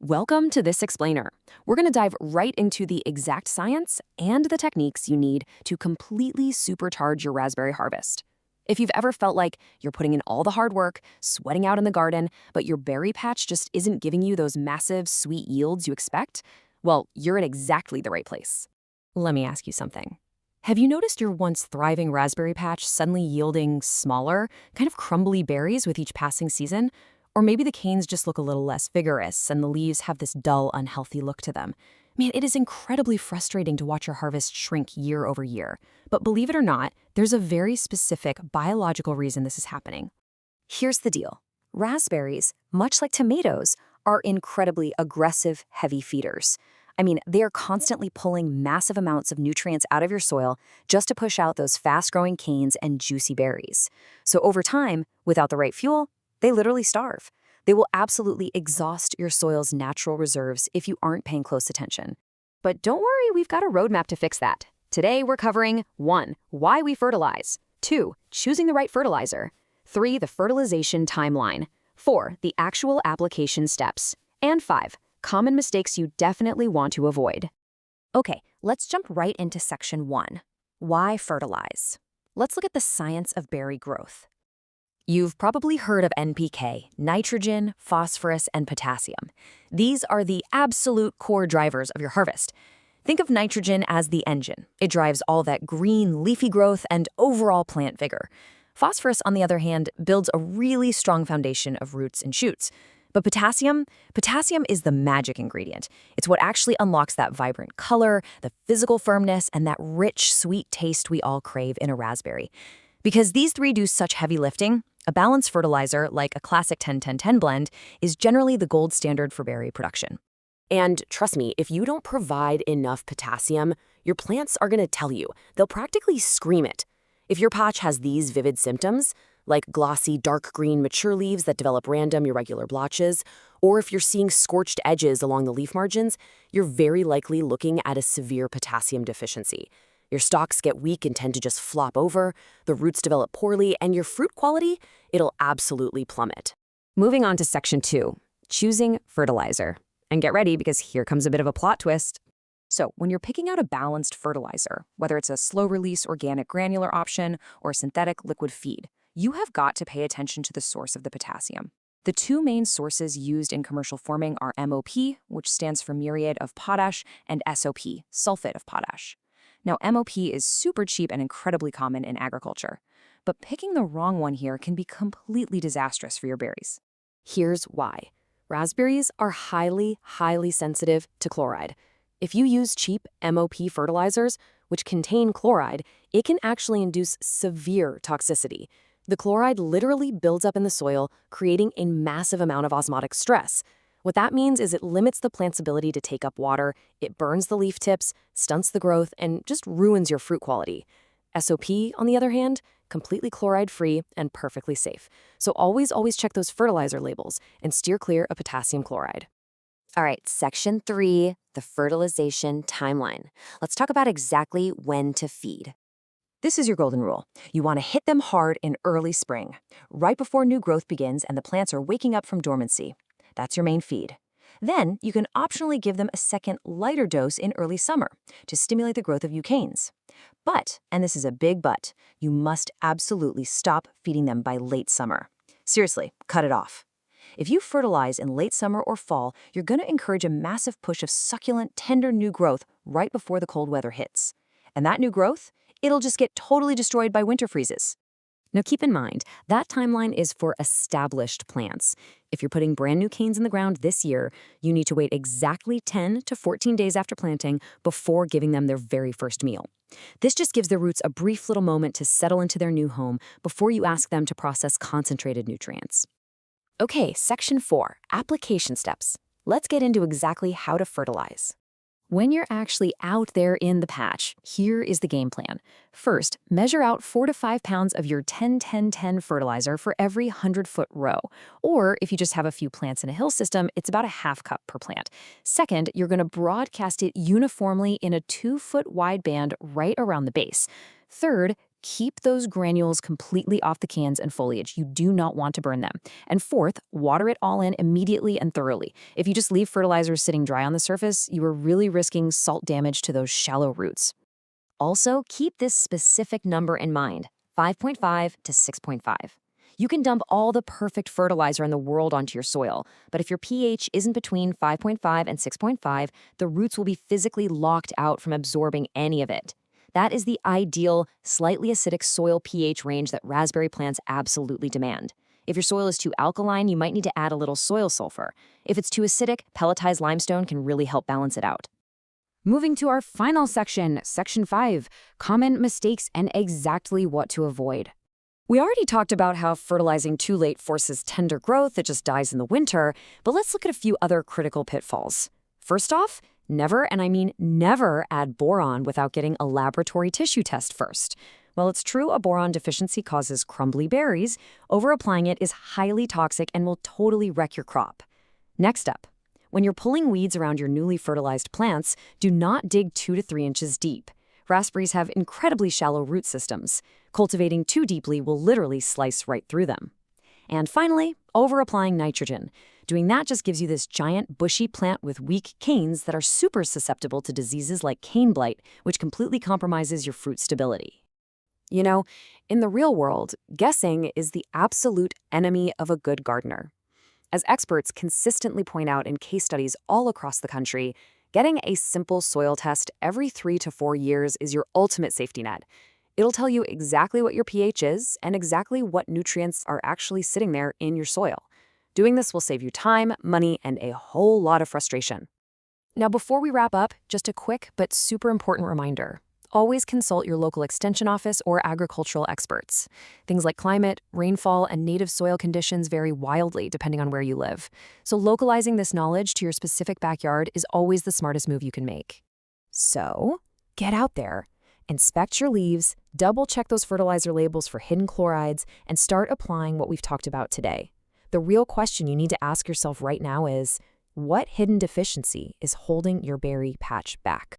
Welcome to this explainer. We're going to dive right into the exact science and the techniques you need to completely supercharge your raspberry harvest. If you've ever felt like you're putting in all the hard work, sweating out in the garden, but your berry patch just isn't giving you those massive, sweet yields you expect, well, you're in exactly the right place. Let me ask you something. Have you noticed your once thriving raspberry patch suddenly yielding smaller, kind of crumbly berries with each passing season? Or maybe the canes just look a little less vigorous and the leaves have this dull, unhealthy look to them. Man, it is incredibly frustrating to watch your harvest shrink year over year. But believe it or not, there's a very specific biological reason this is happening. Here's the deal. Raspberries, much like tomatoes, are incredibly aggressive, heavy feeders. They are constantly pulling massive amounts of nutrients out of your soil just to push out those fast-growing canes and juicy berries. So over time, without the right fuel, they literally starve. They will absolutely exhaust your soil's natural reserves if you aren't paying close attention. But don't worry, we've got a roadmap to fix that. Today we're covering 1. Why we fertilize. 2. Choosing the right fertilizer. 3. The fertilization timeline. 4. The actual application steps. And 5. Common mistakes you definitely want to avoid. Okay, let's jump right into section 1. Why fertilize? Let's look at the science of berry growth. You've probably heard of NPK, nitrogen, phosphorus, and potassium. These are the absolute core drivers of your harvest. Think of nitrogen as the engine. It drives all that green, leafy growth and overall plant vigor. Phosphorus, on the other hand, builds a really strong foundation of roots and shoots. But potassium is the magic ingredient. It's what actually unlocks that vibrant color, the physical firmness, and that rich, sweet taste we all crave in a raspberry. Because these three do such heavy lifting, a balanced fertilizer, like a classic 10-10-10 blend, is generally the gold standard for berry production. And trust me, if you don't provide enough potassium, your plants are going to tell you. They'll practically scream it. If your patch has these vivid symptoms, like glossy, dark green mature leaves that develop random, irregular blotches, or if you're seeing scorched edges along the leaf margins, you're very likely looking at a severe potassium deficiency. Your stalks get weak and tend to just flop over, the roots develop poorly, and your fruit quality, it'll absolutely plummet. Moving on to section 2, choosing fertilizer. And get ready because here comes a bit of a plot twist. So when you're picking out a balanced fertilizer, whether it's a slow-release organic granular option or a synthetic liquid feed, you have got to pay attention to the source of the potassium. The two main sources used in commercial forming are MOP, which stands for muriate of potash, and SOP, sulfate of potash. Now, MOP is super cheap and incredibly common in agriculture, but picking the wrong one here can be completely disastrous for your berries. Here's why. Raspberries are highly, highly sensitive to chloride. If you use cheap MOP fertilizers, which contain chloride, it can actually induce severe toxicity. The chloride literally builds up in the soil, creating a massive amount of osmotic stress. What that means is it limits the plant's ability to take up water, it burns the leaf tips, stunts the growth, and just ruins your fruit quality. SOP, on the other hand, completely chloride-free and perfectly safe. So always check those fertilizer labels and steer clear of potassium chloride. All right, section 3, the fertilization timeline. Let's talk about exactly when to feed. This is your golden rule. You want to hit them hard in early spring, right before new growth begins and the plants are waking up from dormancy. That's your main feed. Then you can optionally give them a second lighter dose in early summer to stimulate the growth of new canes. But, and this is a big but, you must absolutely stop feeding them by late summer. Seriously, cut it off. If you fertilize in late summer or fall, you're going to encourage a massive push of succulent, tender new growth right before the cold weather hits. And that new growth, it'll just get totally destroyed by winter freezes. Now keep in mind, that timeline is for established plants. If you're putting brand new canes in the ground this year, you need to wait exactly 10 to 14 days after planting before giving them their very first meal. This just gives their roots a brief little moment to settle into their new home before you ask them to process concentrated nutrients. Okay, section 4, application steps. Let's get into exactly how to fertilize. When you're actually out there in the patch, here is the game plan. First, measure out 4 to 5 pounds of your 10-10-10 fertilizer for every 100-foot row. Or if you just have a few plants in a hill system, it's about a half cup per plant. Second, you're going to broadcast it uniformly in a 2-foot wide band right around the base. Third, keep those granules completely off the cans and foliage. You do not want to burn them. And fourth, water it all in immediately and thoroughly. If you just leave fertilizers sitting dry on the surface, you are really risking salt damage to those shallow roots. Also, keep this specific number in mind, 5.5 to 6.5. You can dump all the perfect fertilizer in the world onto your soil, but if your pH isn't between 5.5 and 6.5, the roots will be physically locked out from absorbing any of it. That is the ideal, slightly acidic soil pH range that raspberry plants absolutely demand. If your soil is too alkaline, you might need to add a little soil sulfur. If it's too acidic, pelletized limestone can really help balance it out. Moving to our final section, Section 5, Common Mistakes and Exactly What to Avoid. We already talked about how fertilizing too late forces tender growth that just dies in the winter, but let's look at a few other critical pitfalls. First off, never, and I mean never, add boron without getting a laboratory tissue test first. While it's true a boron deficiency causes crumbly berries, overapplying it is highly toxic and will totally wreck your crop. Next up, when you're pulling weeds around your newly fertilized plants, do not dig 2 to 3 inches deep. Raspberries have incredibly shallow root systems. Cultivating too deeply will literally slice right through them. And finally, overapplying nitrogen. Doing that just gives you this giant, bushy plant with weak canes that are super susceptible to diseases like cane blight, which completely compromises your fruit stability. You know, in the real world, guessing is the absolute enemy of a good gardener. As experts consistently point out in case studies all across the country, getting a simple soil test every 3 to 4 years is your ultimate safety net. It'll tell you exactly what your pH is and exactly what nutrients are actually sitting there in your soil. Doing this will save you time, money, and a whole lot of frustration. Now, before we wrap up, just a quick but super important reminder. Always consult your local extension office or agricultural experts. Things like climate, rainfall, and native soil conditions vary wildly depending on where you live. So localizing this knowledge to your specific backyard is always the smartest move you can make. So, get out there. Inspect your leaves, double-check those fertilizer labels for hidden chlorides, and start applying what we've talked about today. The real question you need to ask yourself right now is, what hidden deficiency is holding your berry patch back?